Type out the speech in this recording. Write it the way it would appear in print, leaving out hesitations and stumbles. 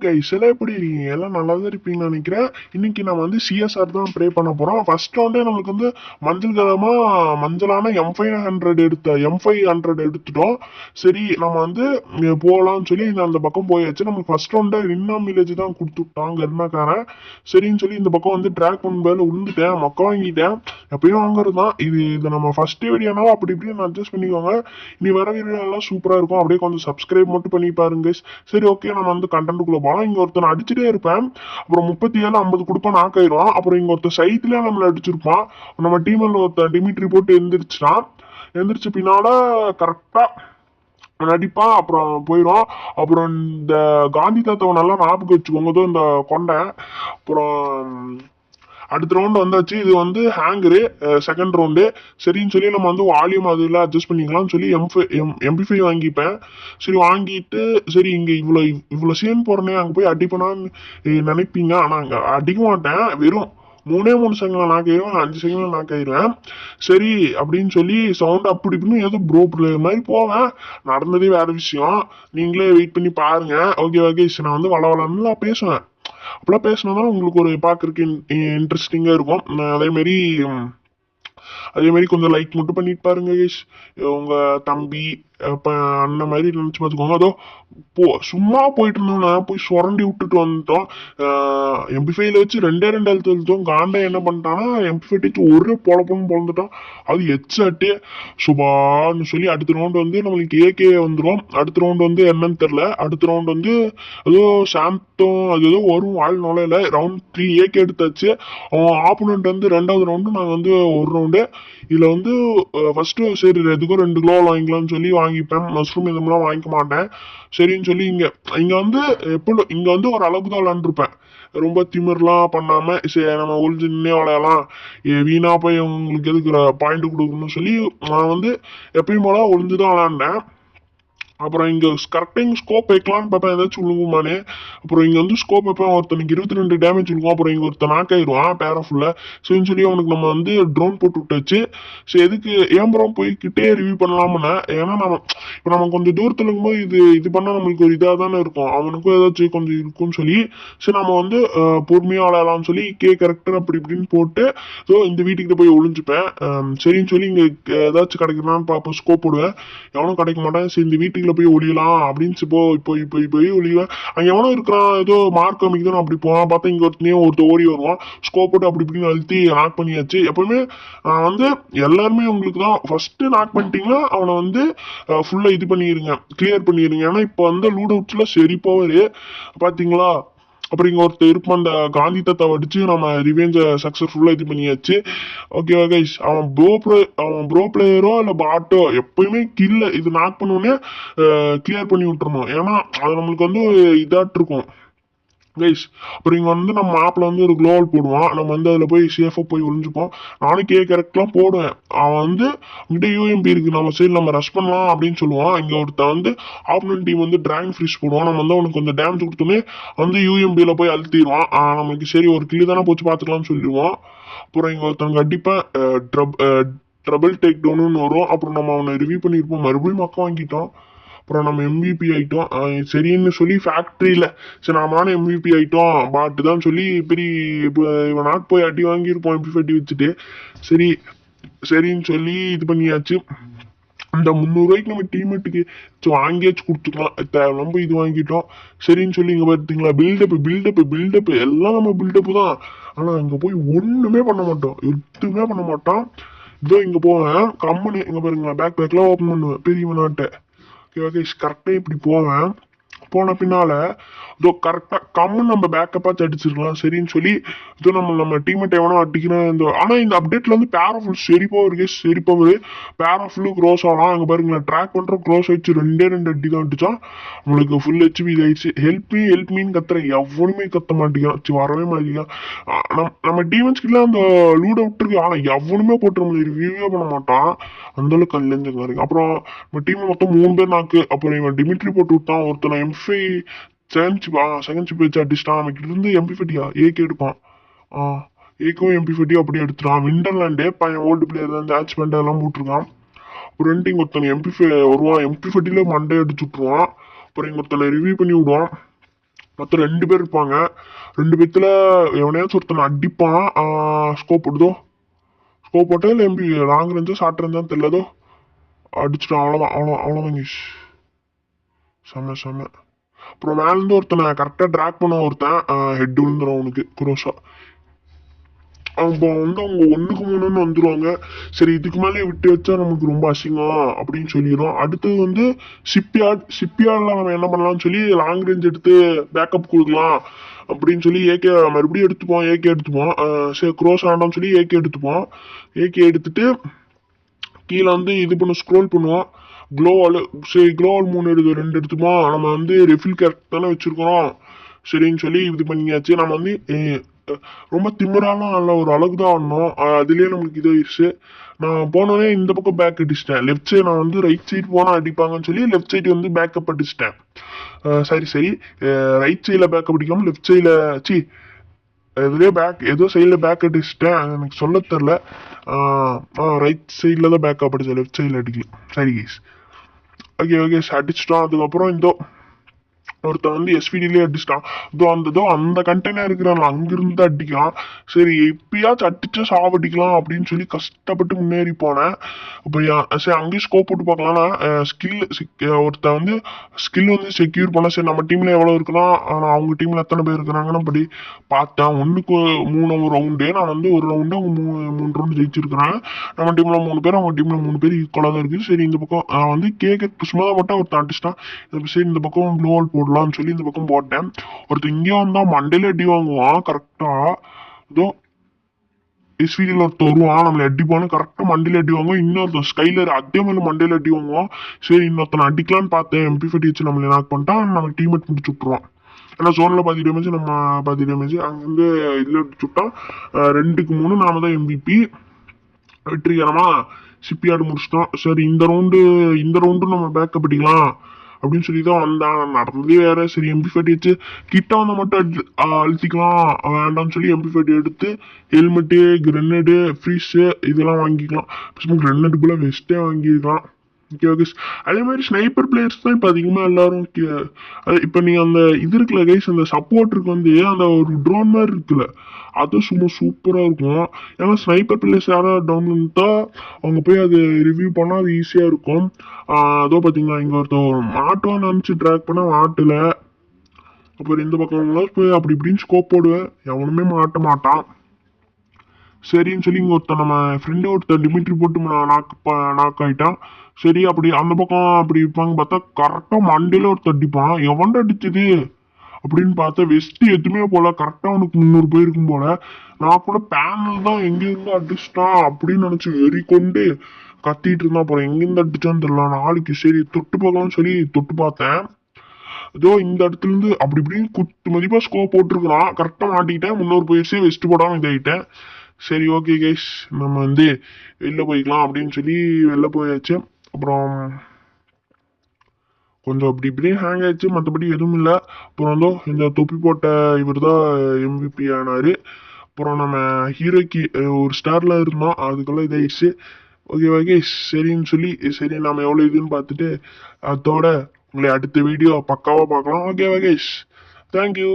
Guys எல்லாம் எப்படி இருக்கீங்க? எல்லாம் நல்லா தான் இருப்பீங்கன்னு நினைக்கிறேன். இன்னைக்கு நம்ம வந்து சிஎஸ்ஆர் தான் ப்ரே பண்ண போறோம். ஃபர்ஸ்ட் ரவுண்டே நம்மளுக்கு வந்து மஞ்சள் கலமா மஞ்சளான எம்500 எடுத்துட்டோம். சரி நம்ம வந்து இங்க போகலாம்னு சொல்லி அந்த பக்கம் போயாச்சு. நமக்கு ஃபர்ஸ்ட் ரவுண்டே ரின்னாம் வில்லேஜ் தான் கொடுத்து விட்டாங்க எருனாக்காரன். சரின்னு சொல்லி இந்த பக்கம் வந்து ட்ராக் பண்ண பேர்ல விழுந்துட்டேன், மொக்க வாங்கிட்டேன். எப்பயும் வாங்குறது தான் இது நம்ம ஃபர்ஸ்ட் வீடியோனால அப்படி இப்படின்னு அட்ஜஸ்ட் பண்ணிக்கோங்க. இனி வர வீடியோ எல்லாம் சூப்பரா இருக்கும். அப்படியே கொஞ்சம் சப்ஸ்கிரைப் மட்டும் பண்ணி பாருங்க guys. சரி ஓகே, நம்ம வந்து கண்டென்ட்டுக்குள்ள போகலாம். இங்க ஒருத்தன் அடிச்சுட்டே இருப்பேன், அப்புறம் 37 50 கொடுப்பா நாக் ஆயிடுவான். அப்புறம் இங்க ஒருத்தர் சைட்லயே நம்மள அடிச்சிருப்பான். நம்ம டீம்ல ஒருத்தன் டிமிட்ரி போட்டு எந்திரிச்சிட்டான். எந்திரிச்ச பின்னால கரெக்டா நடிப்பான், அப்புறம் போயிடும். அப்புறம் இந்த காந்தி தாத்தாவை நல்லா ஞாபகம் வச்சுக்கோங்க, இதோ இந்த கொண்டை. அப்புறம் அடுத்த ரவுண்ட் வந்தாச்சு. இது வந்து ஹேங்கரு செகண்ட் ரவுண்டு. சரின்னு சொல்லி நம்ம வந்து வால்யூம் அதெல்லாம் அட்ஜஸ்ட் பண்ணிக்கலாம்னு சொல்லி எம்பி5 வாங்கிப்பேன். சரி வாங்கிட்டு சரி இங்கே இவ்வளோ சீன் போடுறேனே, அங்கே போய் அடிப்பனான்னு நினைப்பீங்க. ஆனால் அங்கே அடிக்க மாட்டேன், வெறும் 3 செகண்ட் நாக்காயிருவேன், 5 செகண்ட் நாக்காயிருவேன். சரி அப்படின்னு சொல்லி சவுண்ட் அப்படி இப்படின்னு ஏதோ ப்ரோ பிளேயர் மாதிரி போவேன். நடந்ததே வேற விஷயம், நீங்களே வெயிட் பண்ணி பாருங்க. ஓகே ஓகே, நான் வந்து வளவலன்னு பேசுவேன். அப்பெல்லாம் பேசினா உங்களுக்கு ஒரு பார்க்கறதுக்கு இன்ட்ரெஸ்டிங்காக இருக்கும். அதே மாதிரி கொஞ்சம் லைக் மட்டும் பண்ணிட்டு பாருங்க கைஸ். உங்க தம்பி அண்ணன் மாதிரி நினைச்சு பார்த்துக்கோங்க. அதோ சும்மா போயிட்டு இருந்தோம்னா போய் சுரண்டி விட்டுட்டு வந்துட்டோம். எம்பி5ல வச்சு ரெண்டு எழுத்தோம். காண்டா என்ன பண்ணிட்டான்னா எம்பி5 வச்சு ஒரு பொழப்புன்னு பொழந்துட்டோம். அது ஹெட்ஷாட்டு சுபான்னு சொல்லி அடுத்த ரவுண்ட் வந்து நம்மளுக்கு ஏகே வந்துடும். அடுத்த ரவுண்ட் வந்து என்னன்னு தெரியல. அடுத்த ரவுண்ட் வந்து ஏதோ சாம்தம் அது ஏதோ வரும், வாழ் நுழையில. ரவுண்ட் 3 ஏகே எடுத்தாச்சு. அவன் ஆப்போனண்ட் வந்து ரெண்டாவது ரவுண்டு, நாங்கள் வந்து ஒரு ரவுண்டு. இதில் வந்து ஃபர்ஸ்ட் சரி எதுக்கும் 2 கிலோ வாங்கிக்கலாம்னு சொல்லி வாங்கிப்பேன். மஷ்ரூம் இதெல்லாம் வாங்கிக்க மாட்டேன். சரின்னு சொல்லி இங்க வந்து எப்படி இங்க வந்து ஒரு அளவுக்கு தான் விளாண்டுருப்பேன். ரொம்ப திமிர்லாம் பண்ணாம சரி நம்ம ஒளிஞ்சு நின்னே விளையாடலாம், வீணா போய் உங்களுக்கு எதுக்கு பாயிண்ட் கொடுக்கணும்னு சொல்லி நான் வந்து எப்பயும் போல ஒளிஞ்சுதான் விளையாண்டேன். அப்புறம் இங்க கரெக்டாக இங்கே ஸ்கோப் வைக்கலான்னு பார்ப்பேன், ஏதாச்சும் விழுங்குமானே. அப்புறம் இங்கே வந்து ஸ்கோப் வைப்பேன், ஒருத்தனுக்கு 22 டேமேஜ் இருக்கும். அப்புறம் இங்கே ஒருத்தன் நாக் ஆயிடுவான் பேரா ஃபுல்ல. சரின்னு சொல்லி அவனுக்கு நம்ம வந்து ட்ரோன் போட்டு விட்டாச்சு. சரி எதுக்கு ஏம்பரம் போய்கிட்டே ரிவ்யூ பண்ணலாம்னு. ஏன்னா இப்போ நம்ம கொஞ்சம் தூரத்தில் இருக்கும்போது இது பண்ணால் நம்மளுக்கு ஒரு இதாக தானே இருக்கும், அவனுக்கும் ஏதாச்சும் கொஞ்சம் இருக்கும்னு சொல்லி சரி நம்ம வந்து பொறுமையாக விளையாடலாம்னு சொல்லி கேரக்டர் அப்படி இப்படின்னு போட்டு ஸோ இந்த வீட்டுக்கிட்ட போய் ஒளிஞ்சுப்பேன். சரின்னு சொல்லி இங்கே ஏதாச்சும் கிடைக்கலான்னு பார்ப்போம், ஸ்கோப் போடுவேன். எவனும் கிடைக்க மாட்டான். சரி இந்த வீட்டுக்குள்ள போய் ஒளியலாம் அப்படின்னு போய் ஒளிவேன். அங்க எவனும் இருக்கிறான், ஏதோ மார்க் அமைக்குதான் அப்படி போவான். பார்த்தா இங்க ஒருத்தர் ஓடி வருவான், ஸ்கோப் போட்டு அப்படி இப்படின்னு அழுத்தி நாக் பண்ணியாச்சு. எப்பவுமே வந்து எல்லாருமே உங்களுக்கு தான் ஃபர்ஸ்ட் நாக் பண்ணிட்டீங்கன்னா அவனை வந்து ஃபுல்லா இது பண்ணிருங்க, கிளியர் பண்ணிருங்க. ஏன்னா இப்போ வந்து லூட் அவுட்ஸ்ல சரி பவர் பாத்தீங்களா. அப்புறம் இங்க ஒருத்தர் இருப்பான், அந்த காந்தி தாத்தாவை அடிச்சு நம்ம ரிவெஞ்ச சக்சஸ்ஃபுல்லா இது பண்ணியாச்சு. ஓகேவா கைஸ், அவன் ப்ரோ பிளேயரோ இல்ல பாட்டோ எப்பயுமே கில்ல இது நாக் பண்ணோடனே கிளியர் பண்ணி விட்டுறணும். ஏன்னா அது நம்மளுக்கு வந்து இதாட்டு இருக்கும் கைஸ். அப்புறம் இங்க வந்து நம்ம மேப்ல வந்து ஒரு குளோவல் போடுவான், நம்ம வந்து அதுல போய் சேஃபா போய் ஒளிஞ்சுப்போம். நானும் கரெக்ட்லாம் போடுவேன். அவன் வந்து இங்கிட்ட யூஎம்பி இருக்கு, நம்ம சரி நம்ம ரஷ் பண்ணலாம் அப்படின்னு சொல்லுவான். இங்க ஒருத்தன் வந்து ஆப்போனன்ட் டீம் வந்து டிராகன் ஃப்ரீஸ் போடுவான். நம்ம வந்து அவனுக்கு கொஞ்சம் டேமேஜ் கொடுத்தோன்னே வந்து யூஎம்பியில போய் அழுத்திடுவான். நமக்கு சரி ஒரு கிளி தானே போச்சு பார்த்துக்கலாம்னு சொல்லிடுவான். அப்புறம் இங்க ஒருத்தவங்க கண்டிப்பா ட்ரபிள் டேக் டவுன்னு வரும். அப்புறம் நம்ம அவனை ரிவ்யூ பண்ணியிருப்போம், மறுபடியும் மக்கம் வாங்கிட்டோம். அப்புறம் நம்ம எம்விபி ஆயிட்டோம். சரின்னு சொல்லி ஃபேக்ட்ரியில சரி நாம எம்விபி ஆயிட்டோம் பாட்டு தான் சொல்லி இவன் நாட் போய் அடி வாங்கியிருப்போம் எம்பி வச்சுட்டு. சரின்னு சொல்லி இது பண்ணியாச்சு. அந்த 300 ரூபாய்க்கு நம்ம டீம்மேட்டுக்கு வாங்கியாச்சு கொடுத்துக்கலாம், நம்ம இது வாங்கிட்டோம். சரின்னு சொல்லி இங்க பார்த்தீங்களா பில்டப் எல்லாம் நம்ம பில்டப் தான். ஆனா அங்க போய் ஒண்ணுமே பண்ண மாட்டோம், எதுவுமே பண்ண மாட்டோம். இதோ இங்க போவேன், கம்பெனி இங்க பாருங்க, பேக்லாம் ஓப்பன் பண்ணுவேன் பெரிய நாட்டை. கரெக்டா இப்படி போவேன். போன பின்னால இதோ கரெக்டா கம்முன்னு நம்ம பேக்கப்பாச்சு அடிச்சிருக்கலாம். சரின்னு சொல்லி இதோ நம்ம டீம்மேட் எவனோ அடிக்கிறேன். ஆனா இந்த அப்டேட்ல வந்து பேராஃபுல் செரிப்பவர் பேராஃபுல்லு க்ரோஸ் ஆகலாம். அங்க பாருங்களேன், ட்ராக் பண்றோம், க்ரோஸ் ஆயிடுச்சு. ரெண்டு அடி தான் அடிச்சான், நம்மளுக்கு ஃபுல் ஹெச்பி இதாயிடுச்சு. ஹெல்ப் மீன்னு கத்துறேன், எவனுமே கத்த மாட்டேங்கிறான், வரவே மாட்டேங்கிறான். நம்ம டீமன்ஸ்கிட்ட அந்த லூட் அவுட் இருக்கு, ஆனா எவனுமே போட்டு நம்மளுக்கு ரிவ்யூவே பண்ண மாட்டான். அந்த அளவுக்கு கல்லேஞ்சுங்க இருக்கு. அப்புறம் நம்ம டீம் மொத்தம் 3 பேர் நாக்கு. அப்புறம் இவன் டிமிட்ரி போட்டு விட்டான். ஒருத்தனை எம்5 செகண்ட் சிப் வச்சு அடிச்சிட்டான். அவன்கிட்ட இருந்து எம்பி50 ஏகே எடுப்பான். ஏக்கும் எம்பி50 அப்படியே எடுத்துட்டான். விண்டர்லாண்டே பையன் ஓல்டு பிளேயர் தான், ஆட்ச் பேண்ட் எல்லாம் போட்டிருக்கான். அப்புறம் இங்க ஒருத்தன் எம்பி வருவான், எம்பி50 மண்டே அடிச்சு விட்டுருவான். அப்புறம் இங்க ஒருத்தனை ரிவ்யூ பண்ணி விடுவான். மொத்தம் 2 பேர் இருப்பாங்க. 2 பேத்துல எவனையாச்சும் ஒருத்தனை அடிப்பான். ஸ்கோப் போடுதோ, ஸ்கோப் போட்டா இல்லை எம்பி லாங் ரேஞ்சோ ஷார்ட் ரேஞ்சான்னு தெரியலதோ, அடிச்சிட்டான். அவ்வளோதான் கேஷ். செம செம. அப்புறம் மேலேருந்து ஒருத்தனை கரெக்டாக ட்ராக் பண்ண ஒருத்தன் ஹெட் விழுந்துடும் அவனுக்கு குரோஸா. அவங்க அவங்க 1-3ன்னு வந்துருவாங்க. சரி இதுக்கு மேலே விட்டு வச்சா நமக்கு ரொம்ப அசிங்கம் அப்படின்னு சொல்லிடும். அடுத்தது ஷிப்யார்ட்ல நம்ம என்ன பண்ணலாம்னு சொல்லி லாங் ரேஞ்ச் எடுத்து பேக்கப் கொடுக்கலாம் அப்படின்னு சொல்லி ஏகே மறுபடியும் எடுத்துப்போம். சரி க்ரோஸ் ஆண்டான்னு சொல்லி ஏகே எடுத்துப்போம். ஏகே எடுத்துட்டு கீழே இது ஸ்க்ரோல் பண்ணுவோம். குளோவால் சரி குளோவால் 2 எடுத்துப்போம். நம்ம ரெஃபில் கேரக்டர் தானே வச்சிருக்கிறோம். சரின்னு சொல்லி இது பண்ணியாச்சு. நம்ம ரொம்ப திமிராலாம் நல்ல ஒரு அளவுக்கு தான் ஆடணும். அதுலயே நமக்கு இதாயிருச்சு. நான் போனோடனே இந்த பக்கம் பேக் அடிச்சிட்டேன். லெஃப்ட் சைடு நான் ரைட் சைடு போனா அடிப்பாங்கன்னு சொல்லி லெஃப்ட் சைடு பேக்கப் அடிச்சிட்டேன். சரி ரைட் சைட்ல பேக்கப் அடிக்காம லெஃப்ட் சைட்ல இதுலயே ஏதோ சைட்ல பேக் அடிச்சிட்டேன். எனக்கு சொல்ல தெரியல. ரைட் சைட்ல தான் பேக்கப் அடிச்சேன், லெஃப்ட் சைட்ல அடிக்கல. சரி கேஸ், ஓகே அடிச்சிட்டோம். அதுக்கப்புறம் ஒருத்தன் எஸ்பிடிலே அடிச்சிட்டான். அந்த கண்டெய்னர் இருக்கிறான் அங்கிருந்து அடிக்கான். சரி எப்பயாச்சும் அடிச்சா சாவடிக்கலாம் அப்படின்னு சொல்லி கஷ்டப்பட்டு முன்னேறி போனேன். அப்ப சரி அங்கேயும் ஸ்கோப் போட்டு பார்க்கலாம்னா ஒருத்தன் ஸ்கில் செக்யூர் பண்ண. சரி நம்ம டீம்ல எவ்வளவு இருக்குன்னா அவங்க டீம்ல எத்தனை பேர் இருக்கிறாங்கன்னு அப்படி பார்த்தேன். 1-3 ரவுண்டு. நான் ஒரு ரவுண்டு அவங்க 3 ரவுண்டு ஜெயிச்சிருக்கிறேன். நம்ம டீம்ல 3 பேர், அவங்க டீம்ல 3 பேர் ஈக்குவலா தான் இருக்கு. சரி இந்த பக்கம் நான் கேட்க சும்மா மட்டும் ஒருத்தன் அடிச்சிட்டான். சரி இந்த பக்கம் க்ளோவல் போடலாம்னு சொல்லி இந்த பக்கம் போட்டேன். ஒருத்தர் இங்கே வந்தா மண்டையில அடி வாங்குவான். கரெக்டா இதோ எஸ்விடியில் ஒருத்தர் வருவான், நம்மளை அடிப்பான்னு கரெக்டா மண்டையில அடி வாங்குவோம். இன்னொருத்தன் ஸ்கைலர் அதே மாதிரி மண்டையில அடி வாங்குவான். சரி இன்னொருத்தனை அடிக்கலான்னு பார்த்தேன். MP40 வச்சு நம்மளை நாக் பண்ணிட்டான். நம்ம டீம்மேட் முடிச்சு விட்டுருவான். ஏன்னா ஜோன்ல பாதி டேமேஜ், நம்ம பாதி டேமேஜ். அங்கிருந்து இதுல சுட்டான். 2-3 நாம தான் MVP. வெற்றிகரமா ஷிப்யார்டு முடிச்சிட்டோம். சரி இந்த ரவுண்டு நம்ம பேக்கப் அடிக்கலாம் அப்படின்னு சொல்லி தான் வந்தான். நடந்ததே வேற. சரி MP40 வச்சு கிட்ட மட்டும் அழுத்திக்கலாம் வேண்டாம்னு சொல்லி MP40 எடுத்து ஹெல்மெட்டு, கிரெனேடு, ஃப்ரீஸு இதெல்லாம் வாங்கிக்கலாம். கிரெனேடுக்குள்ள வெஸ்டே வாங்கிக்கலாம். ஓகே அதே மாதிரி ஸ்னைப்பர் பிளேயர்ஸ் தான் இப்போ அதிகமாக எல்லாரும் இப்போ நீ அந்த இருக்குல்ல கைஸ், அந்த சப்போர்ட்டருக்கு அந்த ஒரு ட்ரோன் மாதிரி இருக்குல்ல, அது சும்மா சூப்பராக இருக்கும். ஏன்னா ஸ்னைப்பர் பிளேயர்ஸ் யாராவது டவுன்லோட்டா அவங்க போய் அது ரிவ்யூ பண்ணால் அது ஈஸியாக இருக்கும். அதோ பார்த்தீங்களா இங்கே ஒருத்தர் மாட்டுவான்னு நினச்சி ட்ராக் பண்ண மாட்டல. அப்புறம் இந்த பக்கம் போய் அப்படி இப்படின்னு ஸ்கோப் போடுவேன், எவனுமே மாட்ட மாட்டான். சரின்னு சொல்லி இங்கே நம்ம ஃப்ரெண்டு ஒருத்தர் டிமிட்ரி போட்டு நாக் ஆயிட்டான். சரி அப்படி அந்த பக்கம் அப்படி இருப்பாங்க பார்த்தா கரெக்டாக மண்டையில ஒருத்தர் அடிப்பான். எவன்ட அடிச்சது அப்படின்னு பார்த்தா வெஸ்ட் எதுவுமே போல, கரெக்டாக அவனுக்கு 300 போயிருக்கும் போல. நான் கூட பேனல் தான் எங்கேருந்து அடிச்சிட்டான் அப்படின்னு நினச்சி வெறி கொண்டு கத்திட்டு இருந்தா. அப்புறம் எங்கேருந்து அடிச்சான்னு தெரியல. நாளைக்கு சரி தொட்டு பார்க்கலாம்னு சொல்லி தொட்டு பார்த்தேன். ஏதோ இந்த இடத்துல இருந்து அப்படி இப்படின்னு குத்து மதிப்பா ஸ்கோப் போட்டிருக்கிறான். கரெக்டா மாட்டிக்கிட்டேன். 300 போயிடுச்சு. வெஸ்ட் போடாம இதாயிட்டேன். சரி ஓகே கைஸ், நம்ம வெளில போய்க்கலாம் அப்படின்னு சொல்லி வெளில போயாச்சு. அப்புறம் கொஞ்சம் அப்படி இப்படியே ஹேங் ஆயிடுச்சு, மற்றபடி எதுவும் இல்லை. அப்புறம் இந்த தொப்பி போட்ட இவர் தான் MVP ஆனாரு. அப்புறம் நம்ம ஹீரோக்கு ஒரு ஸ்டார்ல இருந்தோம், அதுக்கெல்லாம் இதாயிடுச்சு. ஓகேவா கைஸ், சரின்னு சொல்லி சரி நம்ம எவ்வளோ இதுன்னு பார்த்துட்டு அதோட உங்களை அடுத்த வீடியோ பக்காவா பார்க்கலாம். ஓகேவா கைஸ், தேங்க்யூ.